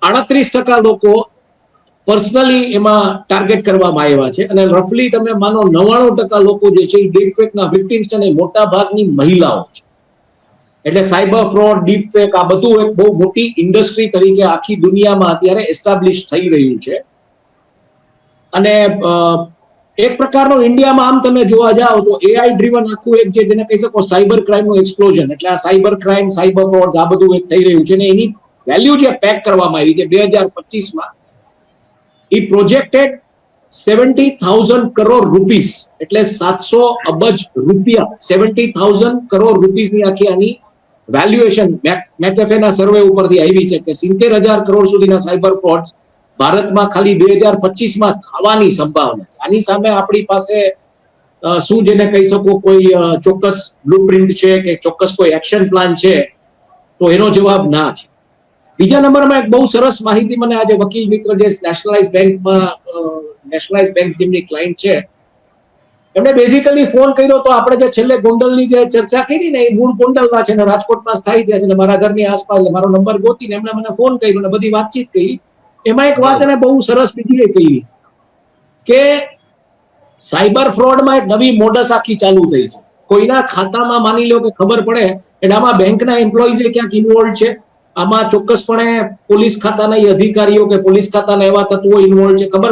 38% લોકો પર્સનલી એમાં ટાર્ગેટ કરવામાં આવ્યા છે અને રફલી તમે માનો 99% લોકો જે છે એ ડીપફેકના વિક્ટિમ્સ છે અને મોટા ભાગની મહિલાઓ છે. એટલે સાયબર ફ્રોડ, ડીપફેક આ બધું એક બહુ મોટી ઇન્ડસ્ટ્રી તરીકે આખી દુનિયામાં અત્યારે એસ્ટાબ્લિશ થઈ રહ્યું છે. અને એક પ્રકારનો ઇન્ડિયામાં આમ તમે જોવા જાઓ તો એઆઈ ડ્રીવન આખું એક જેને કહી શકો સાયબર ક્રાઇમનું એક્સપ્લોઝન, એટલે આ સાયબર ક્રાઇમ, સાયબર ફ્રોડ આ બધું એક થઈ રહ્યું છે અને એની વેલ્યુ જે પેક કરવામાં આવી છે 2025માં, એ પ્રોજેક્ટેડ 70,000 કરોડ રૂપીસ, એટલે 700 અબજ રૂપિયા, 70,000 કરોડ રૂપીસની આખી આની વેલ્યુએશન મેકેફેના સર્વે ઉપરથી આવી છે કે 70,000 કરોડ સુધીના સાયબર ફ્રોડ ભારતમાં ખાલી 2025માં થવાની સંભાવના છે. આની સામે આપણી પાસે શું જેને કહી શકો કોઈ ચોક્કસ બ્લુપ્રિન્ટ છે કે ચોક્કસ કોઈ એક્શન પ્લાન છે, તો એનો જવાબ ના છે. બીજા નંબરમાં એક બહુ સરસ માહિતી મને આજે વકીલ મિત્ર જે નેશનલાઇઝ બેંક જેમની ક્લાયન્ટ છે, એમણે બેઝિકલી ફોન કર્યો તો આપણે જે છેલ્લે ગોંડલની જે ચર્ચા કરી ને, એ મૂળ ગોંડલના છે ને રાજકોટમાં સ્થાયી થયા છે ને મારા ઘરની આસપાસ, મારો નંબર ગોતીને એમણે મને ફોન કર્યો અને બધી વાતચીત કરી. એમાં એક વાત એને બહુ સરસ બીજી કહી કે સાયબર ફ્રોડમાં એક નવી મોડસ આખી ચાલુ થઈ છે. કોઈના ખાતામાં માની લો કે ખબર પડે એટલે આમાં બેંકના એમ્પ્લોઈઝ ક્યાંક ઇન્વોલ્વ છે, આમાં ચોક્કસપણે પોલીસ ખાતાના અધિકારીઓ કે પોલીસ ખાતાના એવા તત્વો ઇન્વોલ્વ છે, ખબર